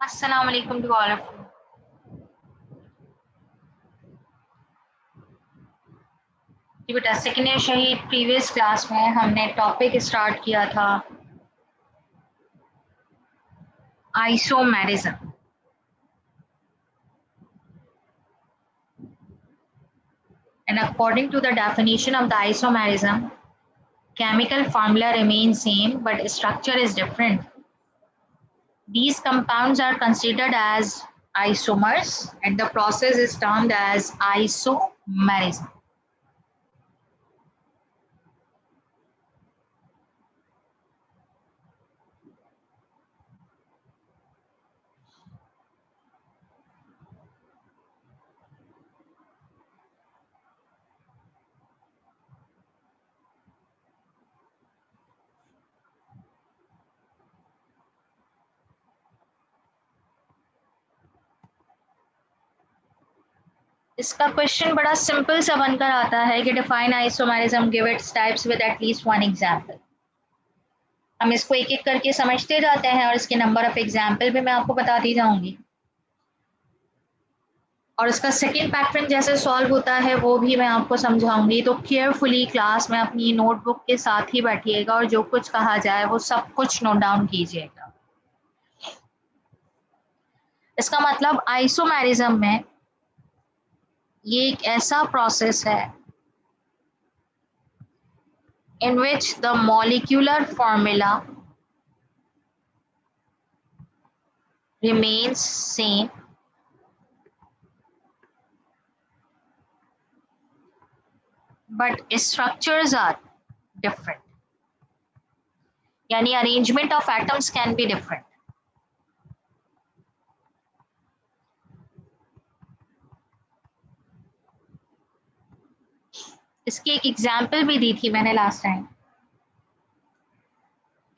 अस्सलाम वालेकुम to all of you. जी बेटा, सेकेंड ईयर शहीद प्रीवियस क्लास में हमने टॉपिक स्टार्ट किया था isomerism. And according to the definition of the isomerism, chemical formula remains same but structure is different. These compounds are considered as isomers and the process is termed as isomerism. इसका question बड़ा simple सा बनकर आता है कि define isomerism, give its types with at least one example. हम इसको एक एक करके समझते जाते हैं और इसके नंबर ऑफ एग्जाम्पल भी मैं आपको बताती जाऊंगी और इसका सेकेंड पैटर्न जैसे सॉल्व होता है वो भी मैं आपको समझाऊंगी। तो केयरफुली क्लास में अपनी नोटबुक के साथ ही बैठिएगा और जो कुछ कहा जाए वो सब कुछ नोट डाउन कीजिएगा। इसका मतलब आइसोमेरिज्म में ये एक ऐसा प्रोसेस है in which the molecular formula remains same but structures are different. यानी arrangement of atoms can be different. इसकी एक एग्जाम्पल भी दी थी मैंने लास्ट टाइम।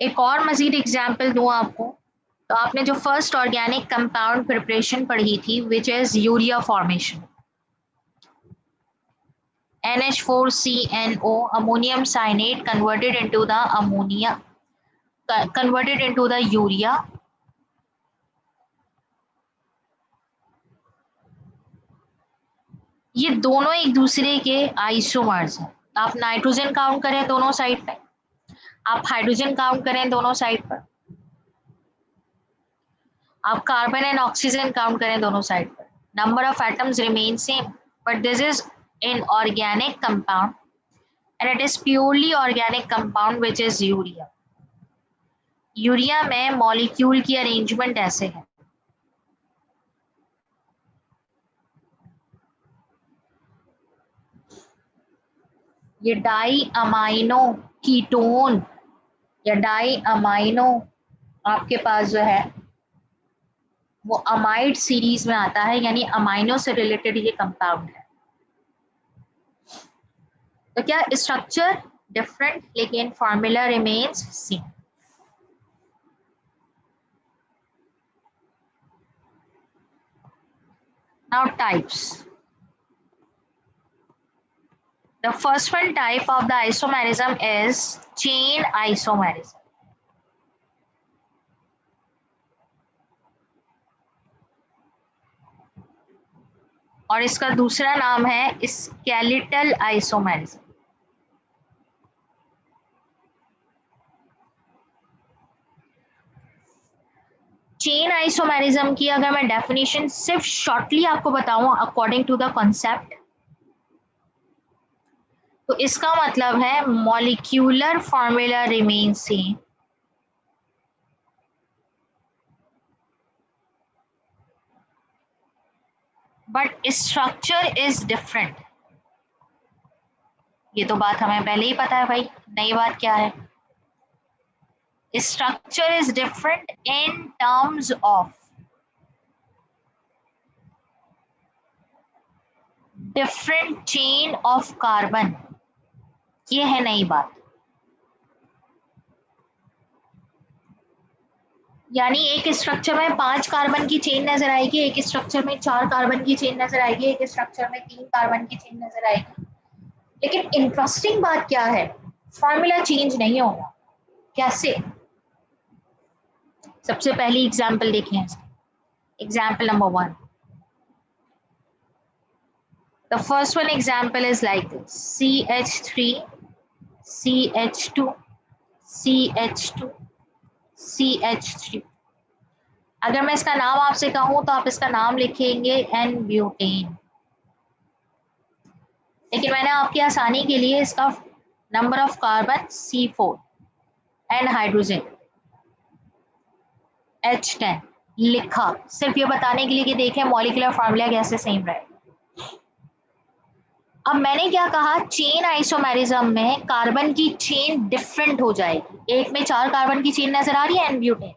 एक और मजीद एग्जाम्पल दूं आपको तो आपने जो फर्स्ट ऑर्गेनिक कंपाउंड प्रिपरेशन पढ़ी थी which is urea formation. NH4CNO ammonium cyanide converted into the ammonia, converted into the urea. ये दोनों एक दूसरे के आइसोमर्स हैं। आप नाइट्रोजन काउंट करें दोनों साइड पे, आप हाइड्रोजन काउंट करें दोनों साइड पर, आप कार्बन एंड ऑक्सीजन काउंट करें दोनों साइड पर, number of atoms remain same but this is an organic compound and it is purely organic compound which is urea. Urea में मॉलिक्यूल की अरेंजमेंट ऐसे है, ये डाई अमाइनो कीटोन या die amino आपके पास जो है वो अमाइड सीरीज में आता है, यानी अमाइनो से रिलेटेड ये कंपाउंड है। तो क्या स्ट्रक्चर डिफरेंट लेकिन formula remains same. Now types. The first one type of the isomerism is chain isomerism. और इसका दूसरा नाम है स्केलेटल आइसोमेरिज्म। चेन आइसोमेरिज्म की अगर मैं डेफिनेशन सिर्फ शॉर्टली आपको बताऊं अकॉर्डिंग टू द कॉन्सेप्ट, तो इसका मतलब है molecular formula remain same but structure is different. ये तो बात हमें पहले ही पता है भाई, नई बात क्या है। Structure is different in terms of different chain of carbon, ये है नई बात। यानी एक स्ट्रक्चर में 5 कार्बन की चेन नजर आएगी, एक स्ट्रक्चर में 4 कार्बन की चेन नजर आएगी, एक स्ट्रक्चर में 3 कार्बन की चेन नजर आएगी। लेकिन इंटरेस्टिंग बात क्या है, फॉर्मूला चेंज नहीं होगा। कैसे? सबसे पहली एग्जांपल देखें। Example number 1. The first one example is like this: CH3, CH2, CH2, CH3. अगर मैं इसका नाम आपसे कहूं तो आप इसका नाम लिखेंगे एन ब्यूटेन, लेकिन मैंने आपकी आसानी के लिए इसका number of carbon C4 and hydrogen H10 लिखा, सिर्फ ये बताने के लिए कि देखें मॉलिक्यूलर फार्मूला कैसे सेम रहे। अब मैंने क्या कहा, चेन आइसोमेरिज्म में कार्बन की चेन डिफरेंट हो जाएगी। एक में 4 कार्बन की चेन नजर आ रही है एन ब्यूटेन।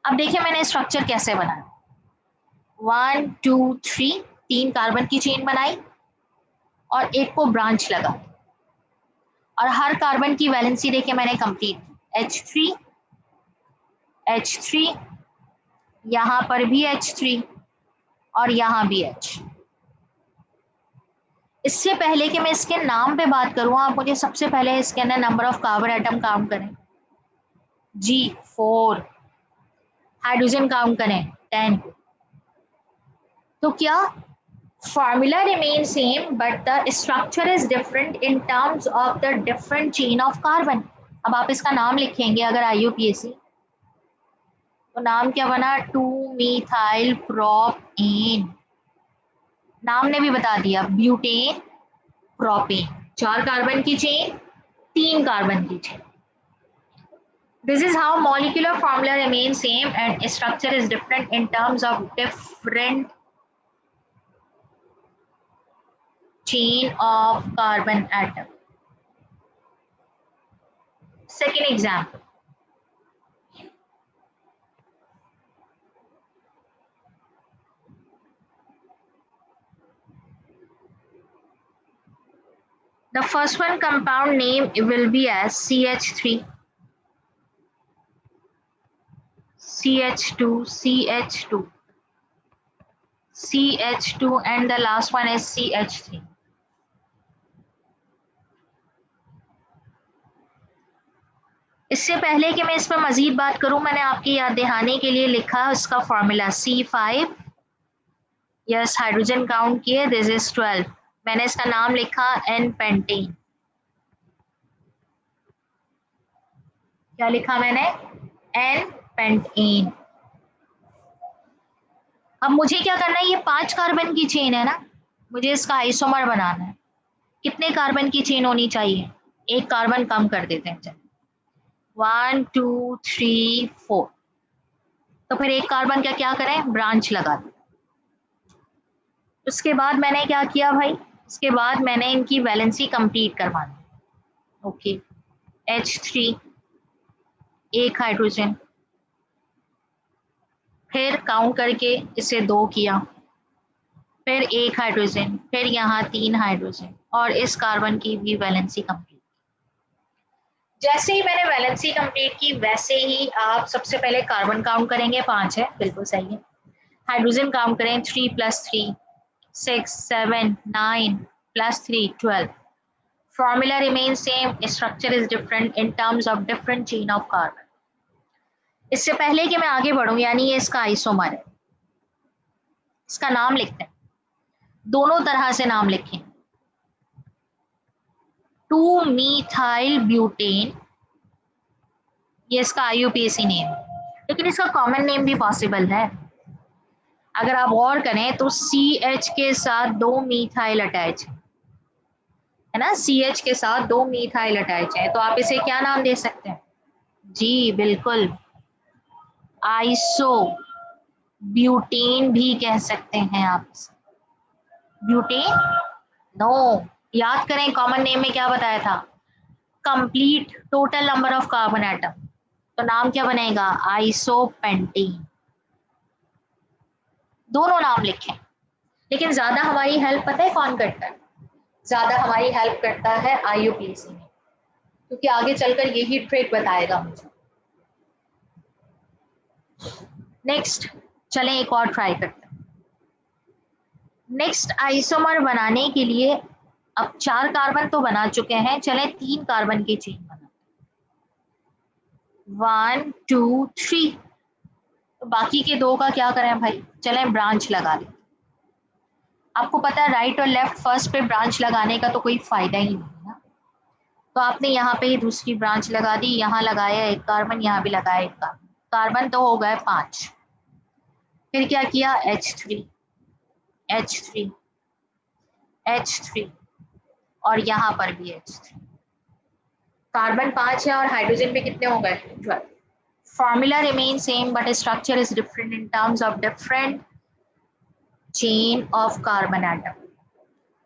अब देखिए मैंने स्ट्रक्चर कैसे बनाया, 1 2 3, 3 कार्बन की चेन बनाई और एक को ब्रांच लगा, और हर कार्बन की वैलेंसी देखिए मैंने कंप्लीट, H3 H3, यहां पर भी H3 और यहां भी H। इससे पहले कि मैं इसके नाम पे बात करूं, आप मुझे सबसे पहले इसके अंदर number of carbon atom count करें, G4, हाइड्रोजन काउंट करें 10। तो क्या formula remains same but the structure is different in terms of the different chain of carbon। अब आप इसका नाम लिखेंगे अगर IUPAC, तो नाम क्या बना, 2-methyl propane। नाम ने भी बता दिया, ब्यूटेन प्रोपेन, 4 कार्बन की चेन, 3 कार्बन की chain. This is how molecular formula remains same and structure is different in terms of different chain of carbon atom। Second example, the first one compound name will be as CH3, CH2, CH2, CH2 and the last one is CH3। इससे पहले कि मैं इस पर मजीद बात करूं, मैंने आपकी याद दहाने के लिए लिखा उसका formula C5, yes hydrogen count किए, दिस इज 12। मैंने इसका नाम लिखा एन पेंटेन। क्या लिखा मैंने, एन पेंटेन। अब मुझे क्या करना है, ये 5 कार्बन की चेन है ना, मुझे इसका आइसोमर बनाना है। कितने कार्बन की चेन होनी चाहिए, एक कार्बन कम कर देते हैं, चलिए 1 2 3 4। तो फिर एक कार्बन का क्या करें, ब्रांच लगा दें। उसके बाद मैंने क्या किया भाई, उसके बाद मैंने इनकी वैलेंसी कंप्लीट करवा दी। ओके, H3 एक हाइड्रोजन, फिर काउंट करके इसे 2 किया, फिर एक हाइड्रोजन, फिर यहाँ 3 हाइड्रोजन, और इस कार्बन की भी वैलेंसी कंप्लीट। जैसे ही मैंने वैलेंसी कंप्लीट की वैसे ही आप सबसे पहले कार्बन काउंट करेंगे, 5 है, बिल्कुल सही है। हाइड्रोजन काउंट करें, 3 + 3 6 7 9 + 3 12। Formula remains same, structure is different in terms of different chain of carbon। इससे पहले कि मैं आगे बढ़ूं, यानी ये इसका आइसोमर है, इसका नाम लिखते हैं, दोनों तरह से नाम लिखें, 2-methyl butane, ये इसका IUPAC नेम है, लेकिन इसका कॉमन नेम भी पॉसिबल है। अगर आप गौर करें तो CH के साथ 2 मीथाइल अटैच है ना, CH के साथ 2 मीथाइल अटैच है, तो आप इसे क्या नाम दे सकते हैं, जी बिल्कुल आइसो ब्यूटेन भी कह सकते हैं आप। ब्यूटेन नो, याद करें कॉमन नेम में क्या बताया था, complete total number of carbon atom, तो नाम क्या बनेगा, आइसोपेंटीन। दोनों नाम लिखें, लेकिन ज्यादा हमारी हेल्प पता है कौन करता है, ज्यादा हमारी हेल्प करता है IUPAC में, क्योंकि आगे चलकर यही ट्रिक बताएगा मुझे। नेक्स्ट चलें एक और ट्राई करते हैं। नेक्स्ट आइसोमर बनाने के लिए अब 4 कार्बन तो बना चुके हैं, चले 3 कार्बन की चेन बना, 1 2 3। तो बाकी के दो का क्या करें भाई, चलें ब्रांच लगा दें। आपको पता है राइट और लेफ्ट फर्स्ट पे ब्रांच लगाने का तो कोई फायदा ही नहीं है ना। तो आपने यहाँ पे दूसरी ब्रांच लगा दी, यहाँ लगाया एक कार्बन, यहाँ भी लगाया एक कार्बन, कार्बन तो हो गए 5। फिर क्या किया, H3 H3 H3 और यहाँ पर भी H3। कार्बन 5 है और हाइड्रोजन पे कितने हो गए, 12। Formula remain same but structure is different in terms of different chain of carbon atom.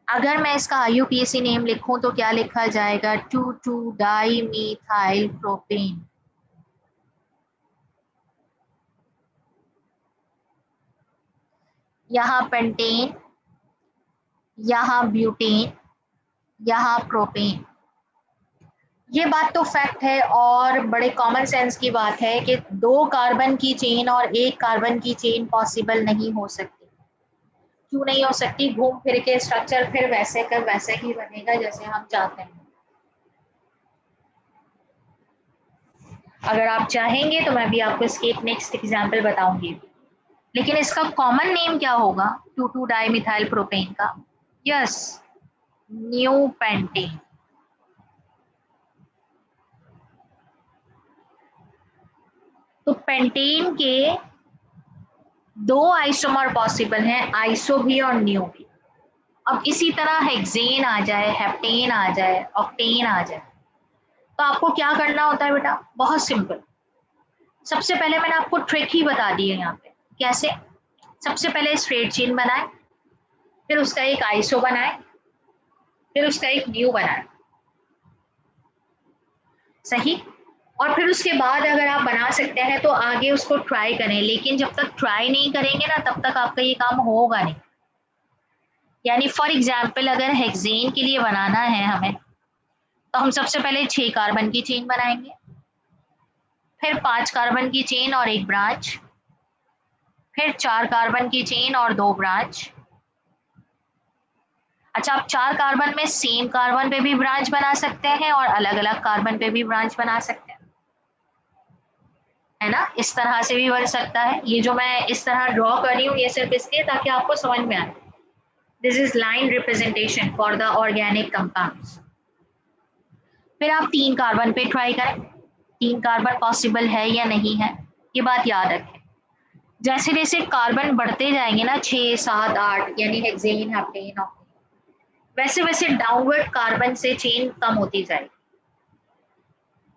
अगर मैं इसका IUPAC नेम लिखूं तो क्या लिखा जाएगा, 2,2-डाई-मीथाइल प्रोपेन। यहाँ पेंटेन, यहाँ ब्यूटेन, यहाँ प्रोपेन। ये बात तो फैक्ट है और बड़े कॉमन सेंस की बात है कि 2 कार्बन की चेन और 1 कार्बन की चेन पॉसिबल नहीं हो सकती। क्यों नहीं हो सकती, घूम फिर के स्ट्रक्चर फिर वैसे का वैसे ही बनेगा जैसे हम चाहते हैं। अगर आप चाहेंगे तो मैं भी आपको इसकी एक नेक्स्ट एग्जांपल बताऊंगी, लेकिन इसका कॉमन नेम क्या होगा 2,2-डाई-मिथाइल प्रोपेन का, यस, न्यू पेंटेन। तो पेंटेन के 2 आइसोमर पॉसिबल हैं, आइसो भी और न्यू भी। अब इसी तरह हेक्सेन आ जाए, हेप्टेन आ जाए, ऑक्टेन आ जाए, तो आपको क्या करना होता है बेटा, बहुत सिंपल। सबसे पहले मैंने आपको ट्रिक ही बता दी है यहाँ पे, कैसे। सबसे पहले स्ट्रेट चेन बनाए, फिर उसका एक आइसो बनाए, फिर उसका एक न्यू बनाए, सही। और फिर उसके बाद अगर आप बना सकते हैं तो आगे उसको ट्राई करें, लेकिन जब तक ट्राई नहीं करेंगे ना तब तक आपका ये काम होगा नहीं। यानी फॉर एग्जाम्पल अगर हेक्सेन के लिए बनाना है हमें, तो हम सबसे पहले 6 कार्बन की चेन बनाएंगे, फिर 5 कार्बन की चेन और एक ब्रांच, फिर 4 कार्बन की चेन और 2 ब्रांच। अच्छा, आप 4 कार्बन में सेम कार्बन पे भी ब्रांच बना सकते हैं और अलग अलग कार्बन पे भी ब्रांच बना सकते हैं, है ना, इस तरह से भी बन सकता है। ये जो मैं इस तरह ड्रॉ कर रही हूँ ये सिर्फ इसलिए ताकि आपको समझ में आए। This is line representation for the organic compounds. फिर आप 3 कार्बन पे ट्राई करें, 3 कार्बन पॉसिबल है या नहीं है, ये बात याद रखें। जैसे जैसे कार्बन बढ़ते जाएंगे ना, 6, 7, 8, यानी हेक्सेन, हेप्टेन, ऑक्टेन, वैसे वैसे डाउनवर्ड कार्बन से चेन कम होती जाएगी।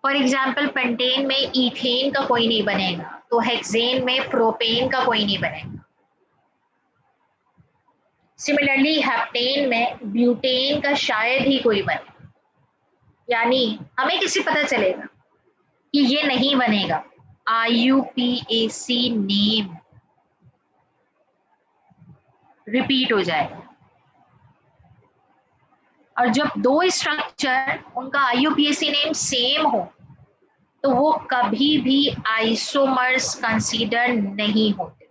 फॉर एग्जाम्पल पेंटेन में इथेन का कोई नहीं बनेगा, तो हेक्सेन में प्रोपेन का कोई नहीं बनेगा। सिमिलरली हेप्टेन में ब्यूटेन का शायद ही कोई बने, यानी हमें किसी पता चलेगा कि ये नहीं बनेगा, IUPAC नेम रिपीट हो जाएगा। और जब 2 स्ट्रक्चर उनका IUPAC नेम सेम हो तो वो कभी भी आइसोमर्स कंसीडर नहीं होते।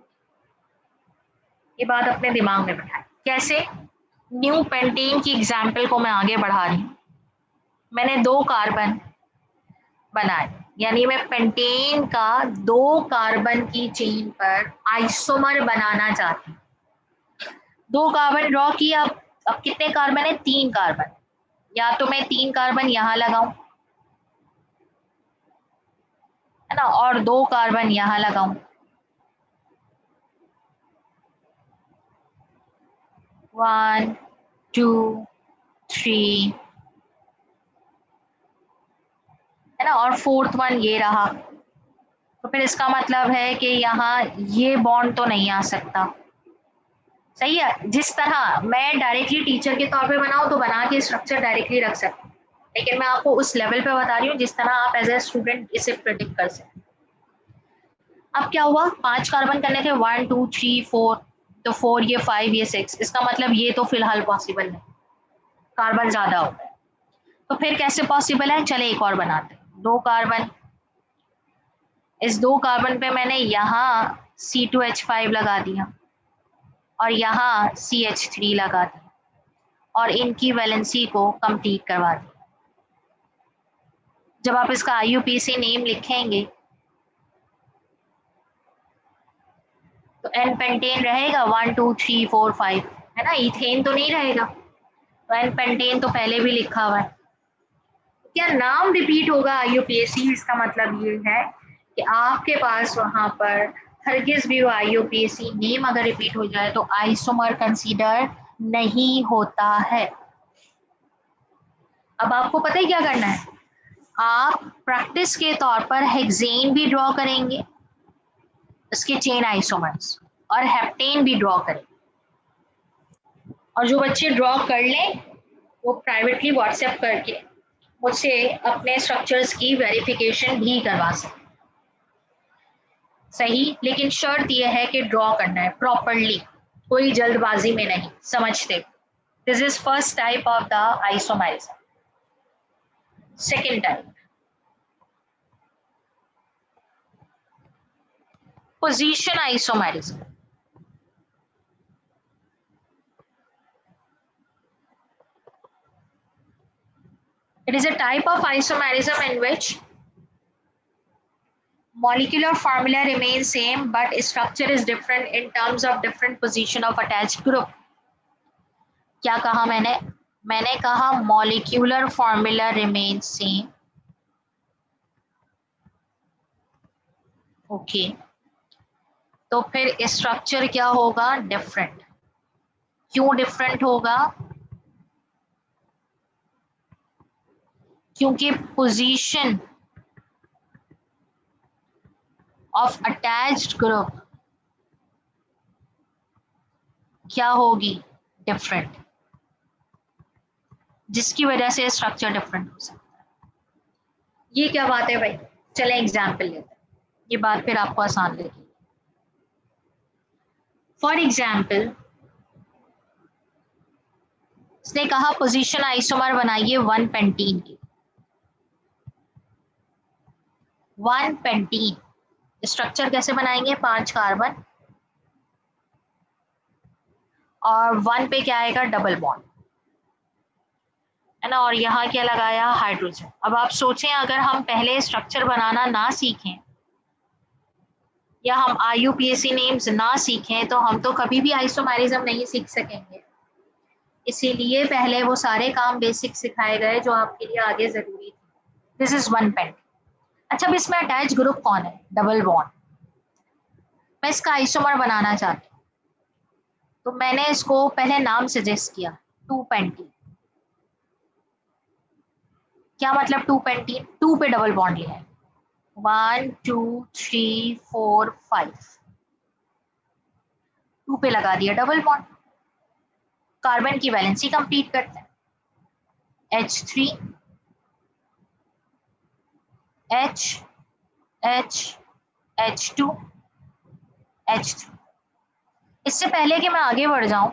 ये बात अपने दिमाग में बिठाएं। कैसे, न्यू पेंटेन की एग्जाम्पल को मैं आगे बढ़ा रही हूँ। मैंने 2 कार्बन बनाए, यानी मैं पेंटेन का 2 कार्बन की चेन पर आइसोमर बनाना चाहती हूँ। 2 कार्बन ड्रॉ किया, अब कितने कार्बन है, 3 कार्बन। या तो मैं 3 कार्बन यहाँ लगाऊं, है ना, और 2 कार्बन यहाँ लगाऊं, 1, 2, 3, है ना, और 4th वन ये रहा। तो फिर इसका मतलब है कि यहाँ ये बॉन्ड तो नहीं आ सकता, सही है। जिस तरह मैं डायरेक्टली टीचर के तौर पे बनाऊं तो बना के स्ट्रक्चर डायरेक्टली रख सकती हूँ, लेकिन मैं आपको उस लेवल पे बता रही हूँ जिस तरह आप एज ए स्टूडेंट इसे प्रिडिक्ट कर सकते। अब क्या हुआ, 5 कार्बन करने थे, 1, 2, 3, 4, तो 4 ये 5 ये 6, इसका मतलब ये तो फिलहाल पॉसिबल नहीं, कार्बन ज्यादा हो गए। तो फिर कैसे पॉसिबल है, चले एक और बनाते हैं। 2 कार्बन, इस 2 कार्बन पे मैंने यहाँ C2H5 लगा दिया और यहाँ CH3 लगा दिया और इनकी वैलेंसी को कंप्लीट करवा दिया। जब आप इसका IUPAC नेम लिखेंगे तो एन पेंटेन रहेगा 1 2 3 4 5, है ना, इथेन तो नहीं रहेगा। तो एन पेंटेन तो पहले भी लिखा हुआ है। क्या नाम रिपीट होगा आईयूपीएसी, इसका मतलब ये है कि आपके पास वहां पर हरगिज भी वो आईयूपीएसी नेम अगर रिपीट हो जाए तो आइसोमर कंसीडर नहीं होता है। अब आपको पता है क्या करना है, आप प्रैक्टिस के तौर पर हेक्सेन भी ड्रॉ करेंगे, इसके चेन आइसोमर्स, और हेप्टेन भी ड्रॉ करेंगे। और जो बच्चे ड्रॉ कर लें वो प्राइवेटली व्हाट्सएप करके मुझसे अपने स्ट्रक्चर्स की वेरिफिकेशन भी करवा सकते। सही, लेकिन शर्त यह है कि ड्रॉ करना है प्रॉपरली, कोई जल्दबाजी में नहीं, समझते। This is first type of the isomerism. Second type, position isomerism. It is a type of isomerism in which molecular formula remains same but structure is different in terms of different position of attached group. क्या कहा मैंने? मैंने कहा molecular formula remains same. Okay, तो फिर structure क्या होगा? Different. क्यों डिफरेंट होगा? क्योंकि पोजीशन ऑफ अटैच्ड ग्रुप क्या होगी? डिफरेंट, जिसकी वजह से स्ट्रक्चर डिफरेंट हो सकता है। ये क्या बात है भाई? चले एग्जाम्पल लेते हैं, ये बात फिर आपको आसान लगेगी। फॉर एग्जाम्पल, इसने कहा पोजीशन आइसोमर बनाइए 1 पेंटीन की। 1 पेंटीन स्ट्रक्चर कैसे बनाएंगे? 5 कार्बन और 1 पे क्या आएगा? डबल बॉन्ड, है ना, और यहाँ क्या लगाया? हाइड्रोजन। अब आप सोचें अगर हम पहले स्ट्रक्चर बनाना ना सीखें या हम आईयूपीएसी नेम्स ना सीखें तो हम तो कभी भी आइसोमेरिज्म नहीं सीख सकेंगे। इसीलिए पहले वो सारे काम बेसिक सिखाए गए जो आपके लिए आगे जरूरी थे। This is 1 pent. अच्छा, अब इसमें अटैच ग्रुप कौन है? Double bond. मैं इसका आइसोमर बनाना चाहती हूँ, तो मैंने इसको पहले नाम सजेस्ट किया 2 पेंटीन। क्या मतलब 2 पेंटीन? 2 पे डबल बॉन्ड लिया है, 1 2 3 4 5, 2 पे लगा दिया डबल बॉन्ड। कार्बन की वैलेंसी कंप्लीट करते हैं, H3 H H H2 H3। इससे पहले कि मैं आगे बढ़ जाऊं,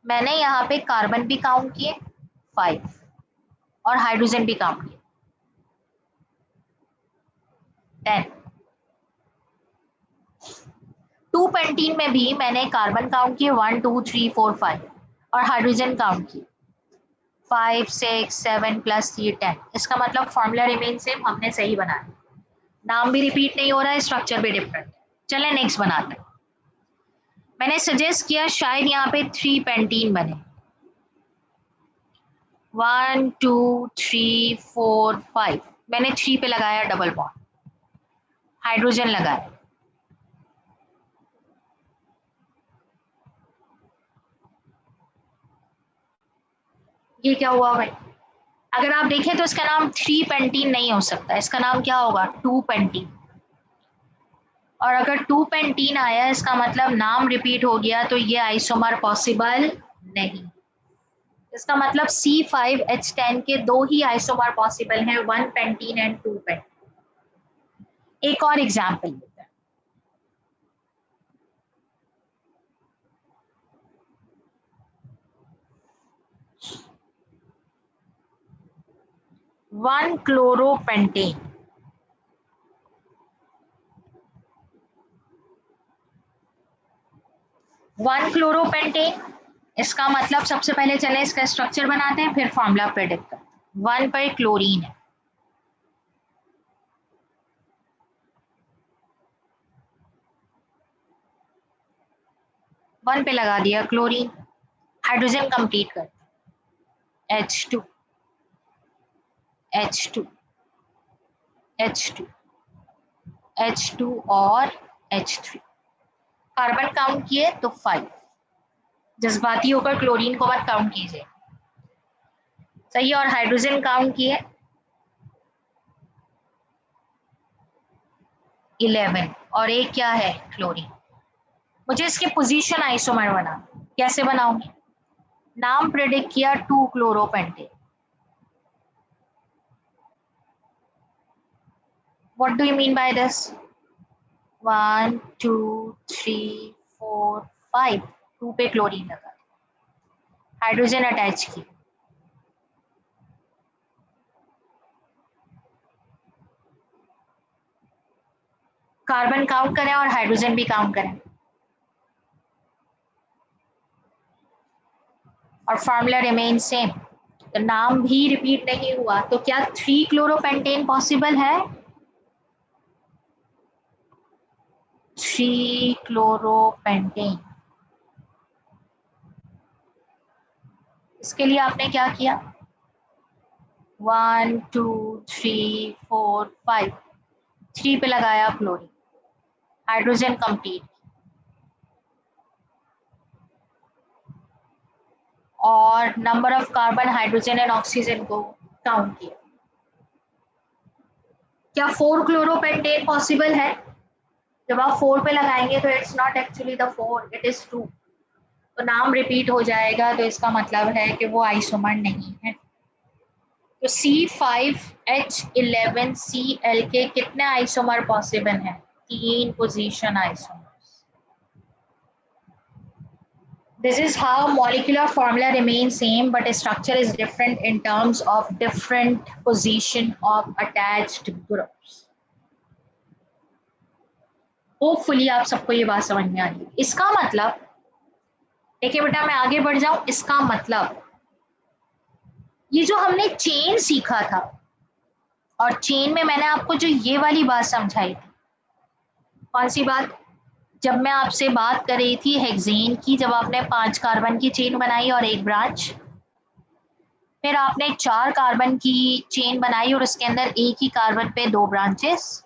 मैंने यहाँ पे कार्बन भी काउंट किए 5 और हाइड्रोजन भी काउंट किए 10। 2 पेंटीन में भी मैंने कार्बन काउंट किए 1 2 3 4 5 और हाइड्रोजन काउंट किए 5 6 7 प्लस ये 10। इसका मतलब फॉर्मूला रिमेन सेम, हमने सही बनाया, नाम भी रिपीट नहीं हो रहा है, स्ट्रक्चर भी डिफरेंट। चले नेक्स्ट बनाते हैं। मैंने सजेस्ट किया शायद यहाँ पे 3 पेंटीन बने, 1 2 3 4 5। मैंने 3 पे लगाया डबल बॉन्ड, हाइड्रोजन लगाया, ये क्या हुआ भाई? अगर आप देखें तो इसका नाम 3 पेंटीन नहीं हो सकता, इसका नाम क्या होगा? 2 पेंटीन। और अगर 2 पेंटीन आया इसका मतलब नाम रिपीट हो गया, तो ये आइसोमर पॉसिबल नहीं। इसका मतलब C5H10 के 2 ही आइसोमर पॉसिबल हैं, 1 पेंटीन एंड 2 पेंटीन। एक और एग्जांपल लेते हैं। वन क्लोरोपेंटेन, 1 क्लोरोपेंटेन। इसका मतलब सबसे पहले चले इसका स्ट्रक्चर बनाते हैं, फिर फॉर्मूला प्रेडिक्ट करते हैं। 1 पर क्लोरीन है, 1 पे लगा दिया क्लोरीन, हाइड्रोजन कंप्लीट कर, H2 H2 H2 H2 और H3, कार्बन काउंट किए तो 5, जज्बाती होकर क्लोरीन को मत काउंट कीजिए, सही। और हाइड्रोजन काउंट किए 11 और एक क्या है क्लोरीन। मुझे इसके पोजीशन आइसोमर बना, कैसे बनाऊंगी, नाम प्रेडिक्ट किया 2 chloropentane. What do you mean by this, 1 2 3 4 5, 2 पे क्लोरीन लगा, हाइड्रोजन अटैच की, कार्बन काउंट करें और हाइड्रोजन भी काउंट करें, और फार्मूला रिमेन सेम, तो नाम भी रिपीट नहीं हुआ, तो क्या 3 क्लोरोपेंटेन पॉसिबल है, 3 क्लोरोपेंटेन। इसके लिए आपने क्या किया, 1 2 3 4 5, 3 पे लगाया क्लोरीन, हाइड्रोजन कंप्लीट, और number of carbon hydrogen and oxygen को काउंट किया। क्या 4 क्लोरोपेंटेन पॉसिबल है, जब आप 4 पे लगाएंगे तो it's not actually the 4, it is 2, तो नाम रिपीट हो जाएगा, तो इसका मतलब है कि वो आइसोमर नहीं है। तो C5H11Cl के कितने आइसोमर पॉसिबल हैं, 3 position isomers. This is how molecular formula remains same but structure is different in terms of different position of attached groups. Hopefully आप सबको ये बात समझ में आ रही है। इसका मतलब, देखिए बेटा मैं आगे बढ़ जाऊं, इसका मतलब ये जो हमने चेन सीखा था, और चेन में मैंने आपको जो ये वाली बात समझाई थी, कौन सी बात, जब मैं आपसे बात कर रही थी हेक्सेन की, जब आपने 5 कार्बन की चेन बनाई और एक ब्रांच, फिर आपने 4 कार्बन की चेन बनाई और उसके अंदर एक ही कार्बन पे 2 ब्रांचेस,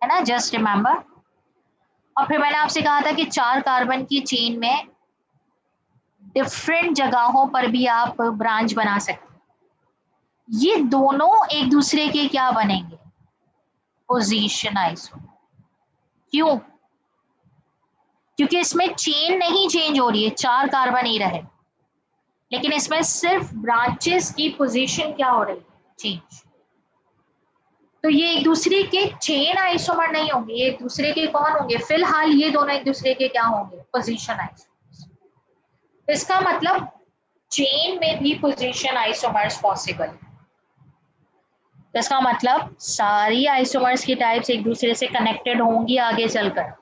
है ना, जस्ट रिमेंबर। और फिर मैंने आपसे कहा था कि 4 कार्बन की चेन में डिफरेंट जगहों पर भी आप ब्रांच बना सकते, ये दोनों एक दूसरे के क्या बनेंगे, पोजीशन आइसोमर। क्यों, क्योंकि इसमें चेन नहीं चेंज हो रही है, 4 कार्बन ही रहे, लेकिन इसमें सिर्फ ब्रांचेस की पोजीशन क्या हो रही है, चेंज। तो ये एक दूसरे के चेन आइसोमर नहीं होंगे, ये एक दूसरे के कौन होंगे, फिलहाल ये दोनों एक दूसरे के क्या होंगे, पोजीशन आइसोमर्स। तो इसका मतलब चेन में भी पोजीशन आइसोमर्स पॉसिबल है। तो इसका मतलब सारी आइसोमर्स की टाइप्स एक दूसरे से कनेक्टेड होंगी आगे चलकर,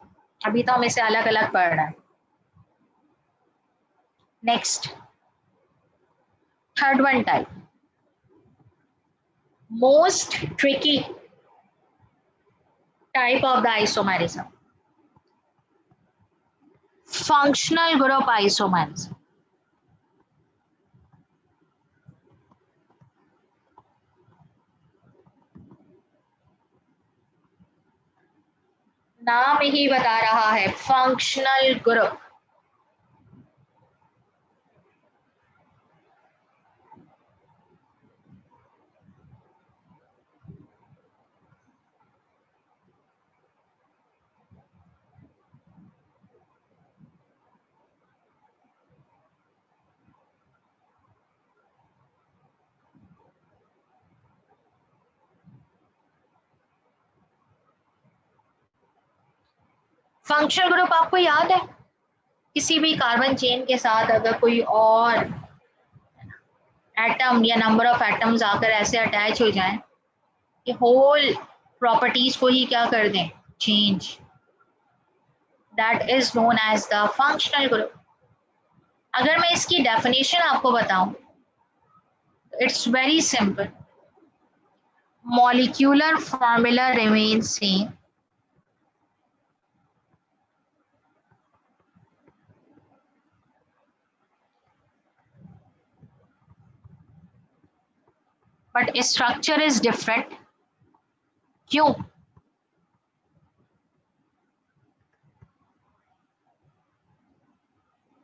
अभी तो हम इसे अलग अलग पढ़ रहे हैं। Next, third one type, most tricky type of the isomerism, functional group isomerism. नाम ही बता रहा है, फंक्शनल ग्रुप। फंक्शनल ग्रुप आपको याद है, किसी भी कार्बन चेन के साथ अगर कोई और एटम या नंबर ऑफ एटम्स आकर ऐसे अटैच हो जाएं कि होल प्रॉपर्टीज को ही क्या कर दें, change, that is known as the functional group. अगर मैं इसकी डेफिनेशन आपको बताऊं, it's very simple, molecular formula remains same but structure is different. क्यों?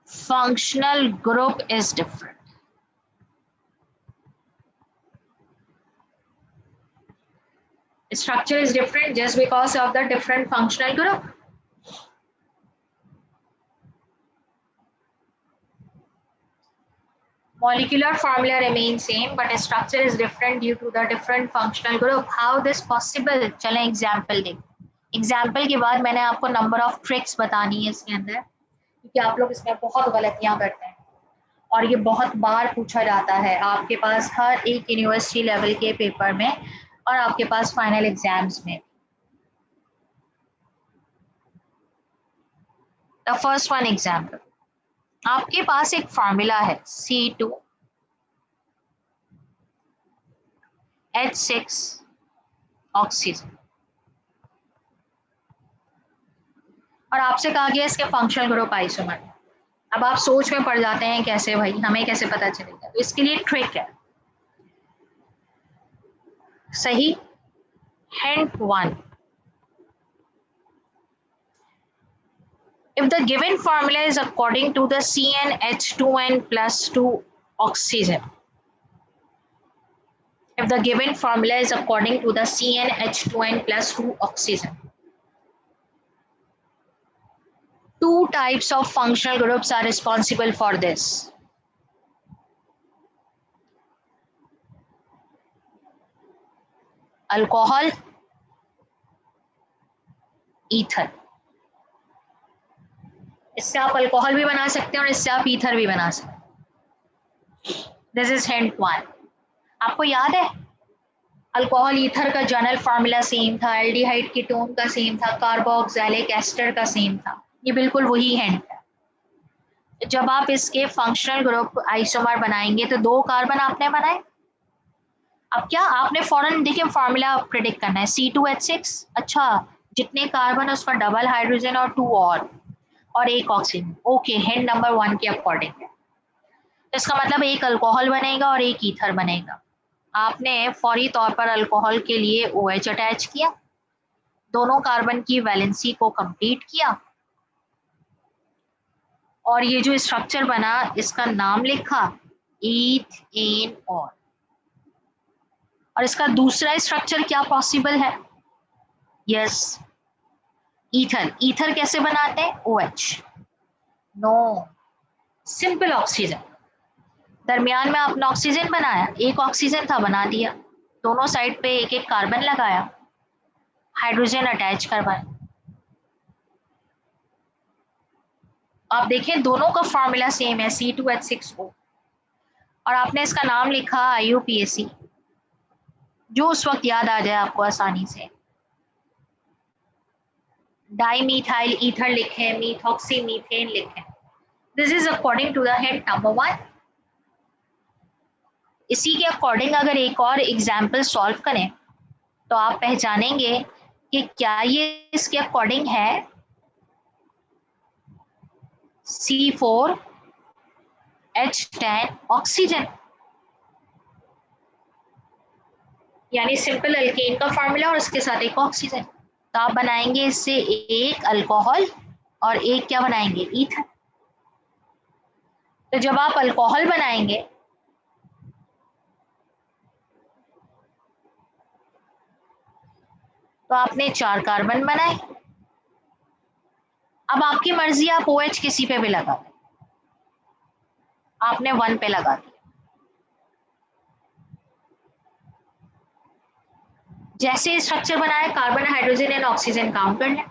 Functional group is different. Structure is different just because of the different functional group. Molecular formula remains same, but structure is different due to the different functional group. How this possible? चलें example देख। Example के बाद मैंने आपको number of tricks बतानी है इसके अंदर, क्योंकि आप लोग इसमें बहुत गलतियां करते हैं और ये बहुत बार पूछा जाता है आपके पास हर एक यूनिवर्सिटी लेवल के पेपर में और आपके पास फाइनल एग्जाम्स में। द फर्स्ट वन एग्जाम्पल, आपके पास एक फार्मूला है C2H6 ऑक्सीजन और आपसे कहा गया इसके फंक्शनल ग्रुप आइसोमर। अब आप सोच में पड़ जाते हैं कैसे भाई, हमें कैसे पता चलेगा? तो इसके लिए ट्रिक है। सही, hint 1, if the given formula is according to the CnH2n plus 2 oxygen, if the given formula is according to the CnH2n plus 2 oxygen, two types of functional groups are responsible for this. Alcohol, ether. इससे आप alcohol भी बना सकते हैं और इससे आप ether भी बना सकते हैं। This is hint 1। आपको याद है अल्कोहल ईथर का जनरल फार्मूला सेम था, एल्डिहाइड कीटोन का सेम था, कार्बोक्सिलिक एस्टर का सेम था। ये बिल्कुल वही हिंट है। जब आप इसके फंक्शनल ग्रुप आइसोमर बनाएंगे तो 2 कार्बन आपने बनाए। अब क्या आपने फौरन देखिए फार्मूला प्रेडिक्ट करना है C2H6, अच्छा जितने कार्बन उसका डबल हाइड्रोजन और 2 और 1 ऑक्सीजन। ओके, हिंट नंबर 1 के अकॉर्डिंग है। इसका मतलब एक अल्कोहल बनेगा और एक ईथर बनेगा। आपने फौरी तौर पर अल्कोहल के लिए OH अटैच किया, दोनों कार्बन की वैलेंसी को कंप्लीट किया और ये जो स्ट्रक्चर बना इसका नाम लिखा ईथेन और इसका दूसरा स्ट्रक्चर क्या पॉसिबल है? Yes, ether. ईथर कैसे बनाते हैं? OH। No, simple oxygen. दरमियान में आपने ऑक्सीजन बनाया, एक ऑक्सीजन था बना दिया, दोनों साइड पे एक एक कार्बन लगाया, हाइड्रोजन अटैच करवाया। आप देखें दोनों का फॉर्मूला सेम है C2H6O और आपने इसका नाम लिखा IUPAC, जो उस वक्त याद आ जाए आपको आसानी से। डाइमीथाइल ईथर लिखें, मीथॉक्सी मीथेन लिखें। This is according to the hint number 1। इसी के अकॉर्डिंग अगर एक और एग्जाम्पल सॉल्व करें तो आप पहचानेंगे कि क्या ये इसके अकॉर्डिंग है C4H10 ऑक्सीजन, यानी सिंपल अल्केन का फार्मूला और उसके साथ एक ऑक्सीजन। तो आप बनाएंगे इससे एक अल्कोहल और एक क्या बनाएंगे? ईथर। तो जब आप अल्कोहल बनाएंगे तो आपने 4 कार्बन बनाए। अब आपकी मर्जी, आप OH किसी पे भी लगा दें। आपने 1 पे लगा दिया। जैसे स्ट्रक्चर बनाया, carbon hydrogen and oxygen count कर लें।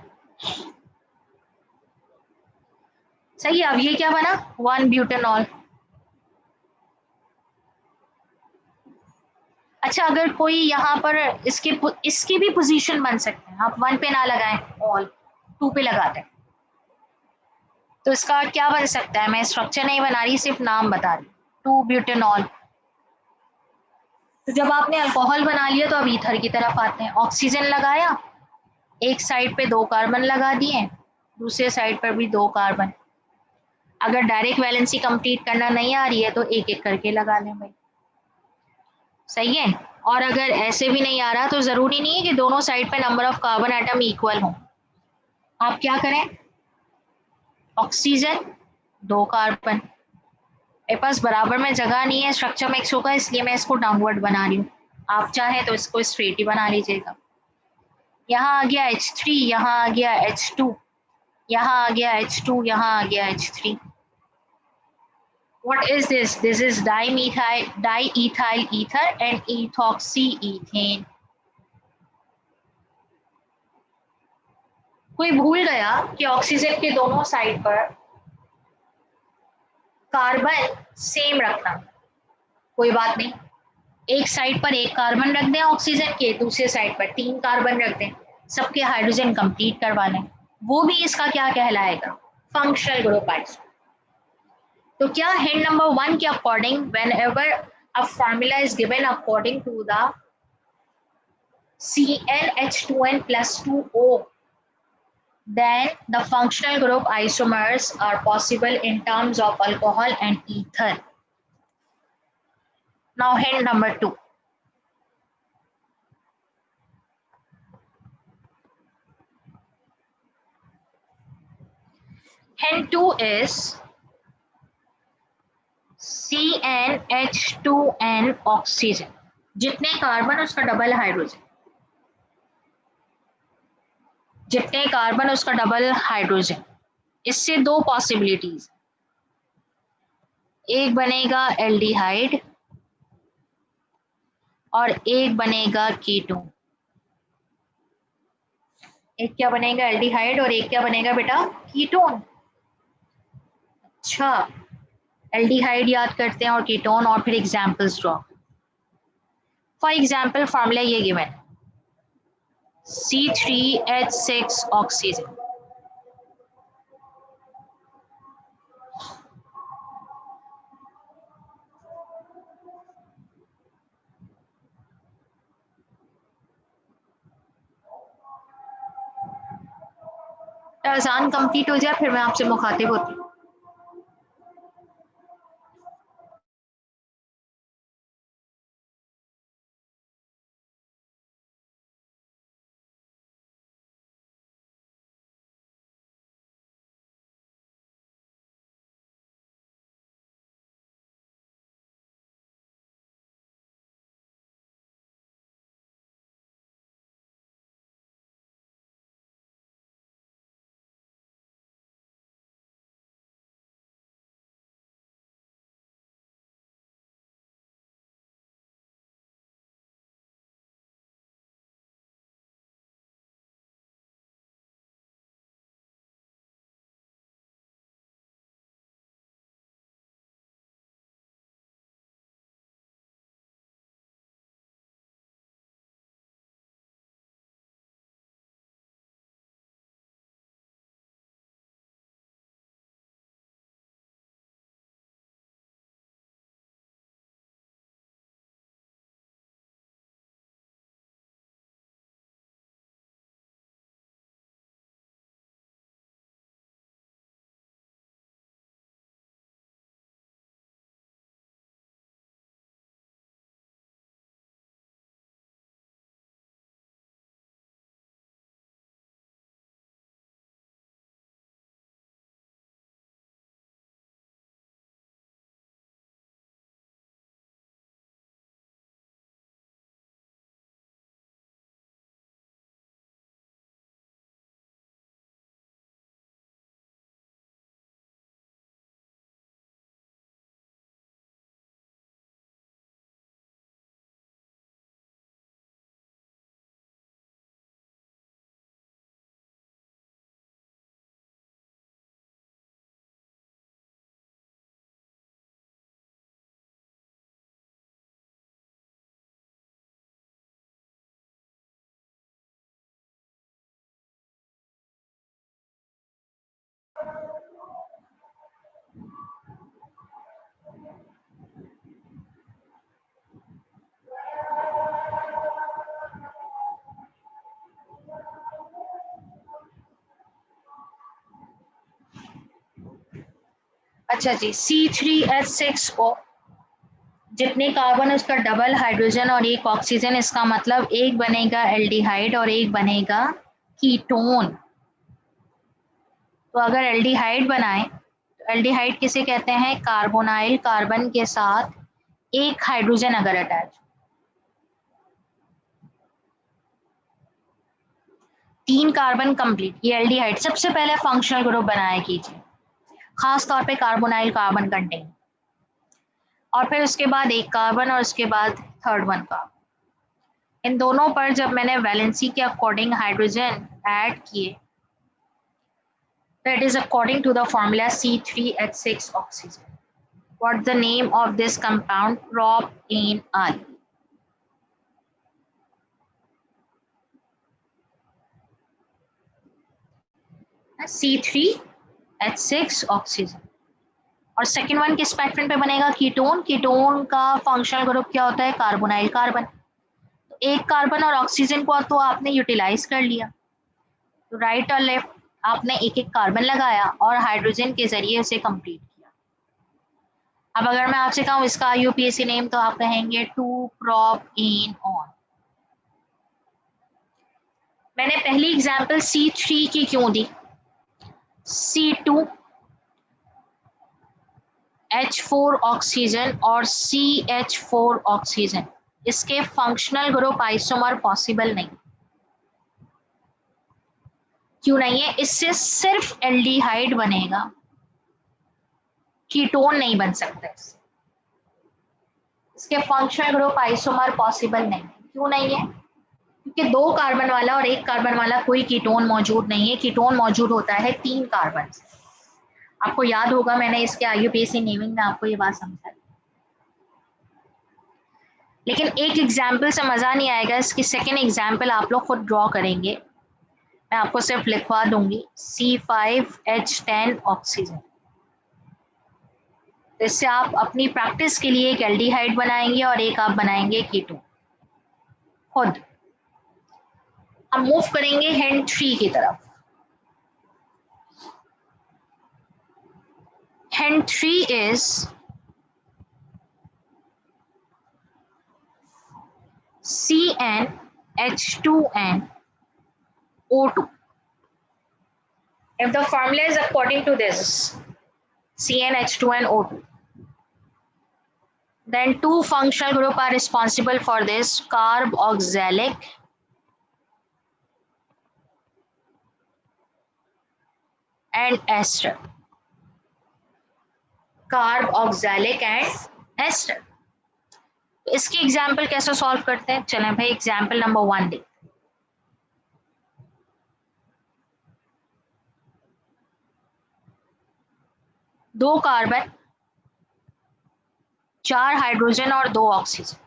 सही है। अब ये क्या बना? 1 ब्यूटेनॉल। अच्छा, अगर कोई यहाँ पर इसकी भी पोजीशन बन सकते हैं, आप 1 पे ना लगाएं, ऑल 2 पे लगाते हैं। तो इसका क्या बन सकता है? मैं स्ट्रक्चर नहीं बना रही, सिर्फ नाम बता रही। 2 ब्यूटेनॉल। तो जब आपने अल्कोहल बना लिया तो अब ईथर की तरफ आते हैं। ऑक्सीजन लगाया, एक साइड पे 2 कार्बन लगा दिए, दूसरे साइड पर भी 2 कार्बन। अगर डायरेक्ट वैलेंसी कंप्लीट करना नहीं आ रही है तो एक एक करके लगा लें भाई। सही है। और अगर ऐसे भी नहीं आ रहा तो जरूरी नहीं है कि दोनों साइड पे number of carbon atom equal हो। आप क्या करें, ऑक्सीजन 2 कार्बन, मेरे पास बराबर में जगह नहीं है स्ट्रक्चर मिक्स होगा, इसलिए मैं इसको डाउनवर्ड बना रही हूँ। आप चाहे तो इसको स्ट्रेट ही बना लीजिएगा। यहाँ आ गया H3, यहाँ आ गया H2, यहाँ आ गया H2, यहाँ आ गया H3। What is this? This is diethyl ether and ethoxyethane. कोई भूल गया कि ऑक्सीजन के दोनों साइड पर कार्बन सेम रखना, कोई बात नहीं। एक साइड पर एक कार्बन रख दें ऑक्सीजन के, दूसरे साइड पर 3 कार्बन रख दें, सबके हाइड्रोजन कंप्लीट करवा लें, वो भी इसका क्या कहलाएगा, फंक्शनल ग्रुप आइसोमर। तो क्या हिंट नंबर 1 के according whenever a formula is given according to the CnH2n plus 2O, then the functional group isomers are possible in terms of alcohol and ether. Now hint number 2. Hint 2 is CnH2n oxygen, जितने carbon उसका double hydrogen, जितने carbon उसका double hydrogen. इससे 2 possibilities, एक बनेगा aldehyde और एक बनेगा कीटोन। एक क्या बनेगा, एल्डिहाइड, और एक क्या बनेगा बेटा, कीटोन। अच्छा, एल्डिहाइड याद करते हैं और कीटोन, और फिर examples draw. For example formula ये गिवन, C3H6 ऑक्सीजन, अजान कंप्लीट हो जाए फिर मैं आपसे मुखातिब होती हूँ। अच्छा जी, C3H6 को जितने कार्बन उसका डबल हाइड्रोजन और एक ऑक्सीजन, इसका मतलब एक बनेगा एल्डिहाइड और एक बनेगा कीटोन। तो अगर एल्डिहाइड बनाए तो एल्डिहाइड किसे कहते हैं? कार्बोनाइल कार्बन के साथ एक हाइड्रोजन अगर अटैच, 3 कार्बन कंप्लीट, ये एल्डिहाइड। सबसे पहले फंक्शनल ग्रुप बनाया कीजिए, खास तौर पे कार्बोनाइल कार्बन कंटेन, और फिर उसके बाद एक कार्बन और उसके बाद थर्ड वन कार्बन। इन दोनों पर जब मैंने वैलेंसी के अकॉर्डिंग हाइड्रोजन ऐड किए, that is according to the formula C3H6 oxygen. What's the name of this compound? Propanol. C3H6 oxygen. और सेकेंड वन किस पैटर्न पे बनेगा? कीटोन। कीटोन का फंक्शनल ग्रुप क्या होता है? Carbonyl carbon. तो एक कार्बन और ऑक्सीजन को तो आपने यूटिलाइज कर लिया, तो राइट और लेफ्ट आपने एक एक कार्बन लगाया और हाइड्रोजन के जरिए उसे कंप्लीट किया। अब अगर मैं आपसे कहूँ इसका IUPAC नेम, तो आप कहेंगे 2-propanol। मैंने पहली एग्जांपल C3 की क्यों दी? C2H4 ऑक्सीजन और CH4 ऑक्सीजन, इसके फंक्शनल ग्रुप आइसोमर पॉसिबल नहीं। क्यों नहीं है? इससे सिर्फ एल्डिहाइड बनेगा, कीटोन नहीं बन सकता इसके फंक्शनल ग्रुप आइसोमर पॉसिबल नहीं। क्यों नहीं है? क्योंकि 2 कार्बन वाला और 1 कार्बन वाला कोई कीटोन मौजूद नहीं है। कीटोन मौजूद होता है 3 कार्बन से। आपको याद होगा मैंने इसके IUPAC नेमिंग में आपको ये बात समझाई। लेकिन एक एग्जाम्पल से मजा नहीं आएगा, इसकी सेकेंड एग्जाम्पल आप लोग खुद ड्रॉ करेंगे, मैं आपको सिर्फ लिखवा दूंगी। C5H10 oxygen. इससे आप अपनी प्रैक्टिस के लिए एक एल्डिहाइड बनाएंगे और एक आप बनाएंगे कीटोन खुद। हम मूव करेंगे हिंट 3 की तरफ। Hint 3 is CnH2nO2. If the formula is according to this, CnH2nO2, then 2 functional group are responsible for this: carboxylic and ester. Carboxylic and ester. इसकी एग्जाम्पल कैसे सॉल्व करते हैं? चलें भाई एग्जाम्पल नंबर 1 देखते हैं। 2 कार्बन, 4 हाइड्रोजन और 2 ऑक्सीजन।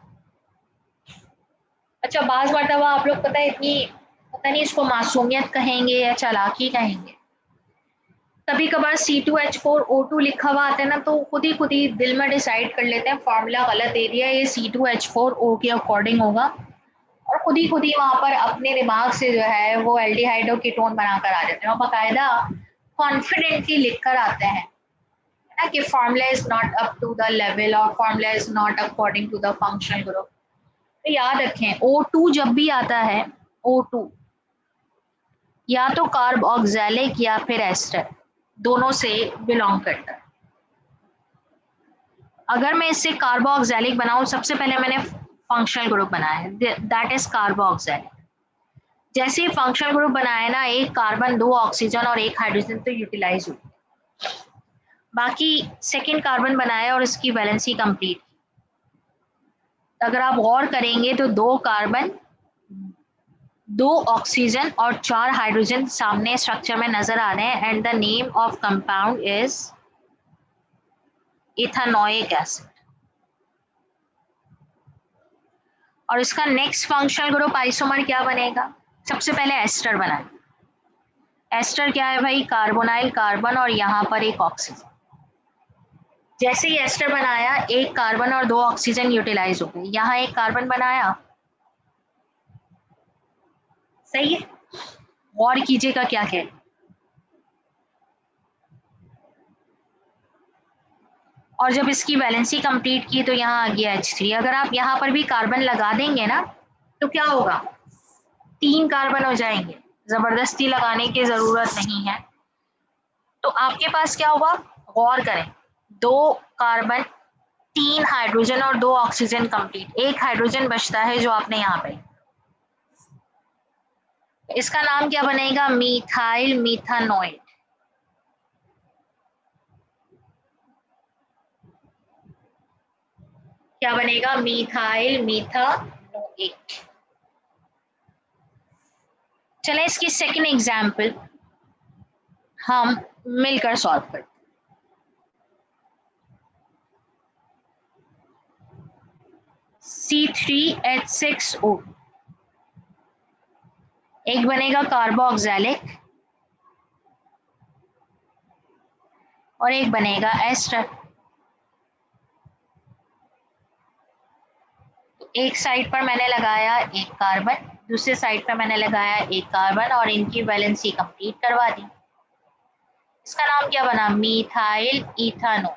अच्छा, बाज मरतबा आप लोग पता है इतनी, पता नहीं इसको मासूमियत कहेंगे या चालाकी कहेंगे, कभी कभार C2H4O2 लिखा हुआ आता है ना, तो खुद ही दिल में डिसाइड कर लेते हैं फॉर्मूला गलत दे दिया, ये C2H4O के अकॉर्डिंग होगा, और खुद ही वहां पर अपने दिमाग से जो है वो एल्डिहाइड और कीटोन बनाकर आ जाते हैं और बाकायदा कॉन्फिडेंटली लिख कर आते हैं ना कि formula is not up to the level और formula is not according to the functional group. तो याद रखें O2 जब भी आता है, O2 या तो कार्बोक्सिलिक या फिर एस्टर, दोनों से बिलोंग करता है। अगर मैं इससे कार्बोक्सिलिक बनाऊं, सबसे पहले मैंने फंक्शनल ग्रुप बनाया है, दैट इज कार्बोक्सिलिक। जैसे ही फंक्शनल ग्रुप बनाया ना, एक कार्बन, 2 ऑक्सीजन और 1 हाइड्रोजन तो यूटिलाइज हुई, बाकी सेकेंड कार्बन बनाया और इसकी वैलेंसी कंप्लीट। अगर आप गौर करेंगे तो 2 कार्बन, 2 ऑक्सीजन और 4 हाइड्रोजन सामने स्ट्रक्चर में नजर आ रहे हैं, and the name of compound is ethanoic acid. और इसका नेक्स्ट फंक्शनल ग्रुप आइसोमर क्या बनेगा? सबसे पहले एस्टर बनाए। एस्टर क्या है भाई? कार्बोनाइल कार्बन और यहाँ पर एक ऑक्सीजन। जैसे ही एस्टर बनाया, एक कार्बन और 2 ऑक्सीजन यूटिलाइज हो गए। यहाँ एक कार्बन बनाया, सही है? गौर कीजिएगा क्या कह, और जब इसकी वैलेंसी कंप्लीट की तो यहाँ आ गया H3। अगर आप यहाँ पर भी कार्बन लगा देंगे ना तो क्या होगा, 3 कार्बन हो जाएंगे, जबरदस्ती लगाने की जरूरत नहीं है। तो आपके पास क्या होगा, गौर करें, 2 कार्बन 3 हाइड्रोजन और 2 ऑक्सीजन कंप्लीट, 1 हाइड्रोजन बचता है जो आपने यहाँ पे, इसका नाम क्या बनेगा, मीथाइल मीथानोएट। क्या बनेगा, मीथाइल मीथानोएट। चलें इसकी सेकंड एग्जाम्पल हम मिलकर सॉल्व करते। C3H6O, एक बनेगा कार्बोक्सिलिक और एक बनेगा एस्टर। एक साइड पर मैंने लगाया 1 कार्बन, दूसरे साइड पर मैंने लगाया 1 कार्बन और इनकी वैलेंसी कंप्लीट करवा दी। इसका नाम क्या बना, मीथाइल इथानोल।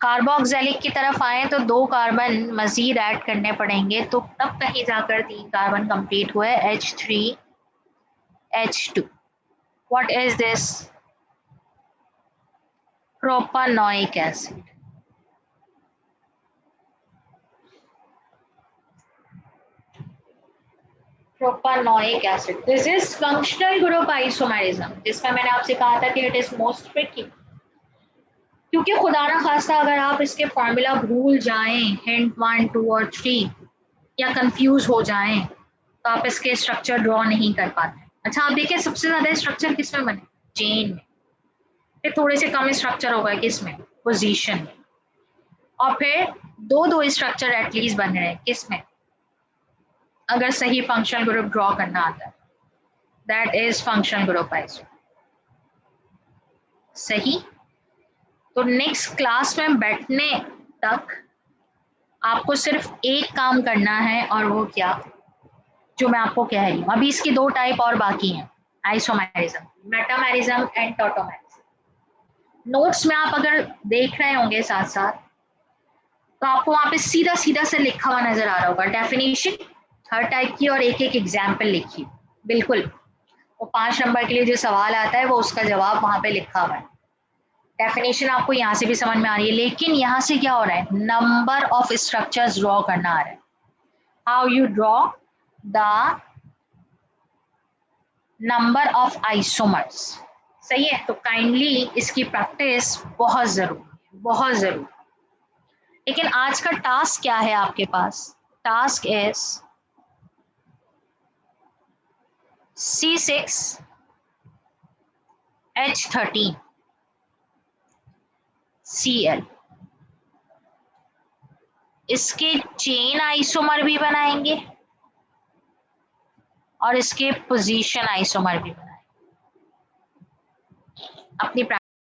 कार्बोक्सिलिक की तरफ आए तो 2 कार्बन मजीद ऐड करने पड़ेंगे, तो तब कहीं जाकर 3 कार्बन कंप्लीट हुए, H3H2। What is this, propanoic acid. Propanoic acid, this is functional group isomerism, जिसमें मैंने आपसे कहा था कि इट इज मोस्ट ट्रिकी, क्योंकि खुदा ना खास्ता अगर आप इसके फॉर्मूला भूल जाएं, हिंट 1, 2 और 3, या कंफ्यूज हो जाएं तो आप इसके स्ट्रक्चर ड्रॉ नहीं कर पाते। अच्छा आप देखिए सबसे ज्यादा स्ट्रक्चर किसमें बने, चेन में, फिर थोड़े से कम स्ट्रक्चर होगा किसमें, पोजीशन में, और फिर 2 स्ट्रक्चर एटलीस्ट बन रहे हैं किसमें, अगर सही फंक्शनल ग्रुप ड्रॉ करना आता है, that is functional group iso. सही। तो नेक्स्ट क्लास में बैठने तक आपको सिर्फ एक काम करना है, और वो क्या, जो मैं आपको कह रही हूँ। अभी इसकी 2 टाइप और बाकी हैं, isomerism, metamerism and tautomerism. Notes में आप अगर देख रहे होंगे साथ साथ तो आपको वहां पे सीधा सीधा से लिखा हुआ नजर आ रहा होगा, डेफिनेशन हर टाइप की और एक एक एग्जाम्पल लिखी, बिल्कुल वो 5 नंबर के लिए जो सवाल आता है वो उसका जवाब वहां पे लिखा हुआ है। डेफिनेशन आपको यहाँ से भी समझ में आ रही है, लेकिन यहाँ से क्या हो रहा है, नंबर ऑफ स्ट्रक्चर्स ड्रॉ करना आ रहा है, how you draw the number of isomers. सही है, तो काइंडली इसकी प्रैक्टिस बहुत जरूरी, बहुत जरूरी। लेकिन आज का टास्क क्या है आपके पास, टास्क इज C6H13Cl, इसके चेन आइसोमर भी बनाएंगे और इसके पोजीशन आइसोमर भी बनाएंगे। अपनी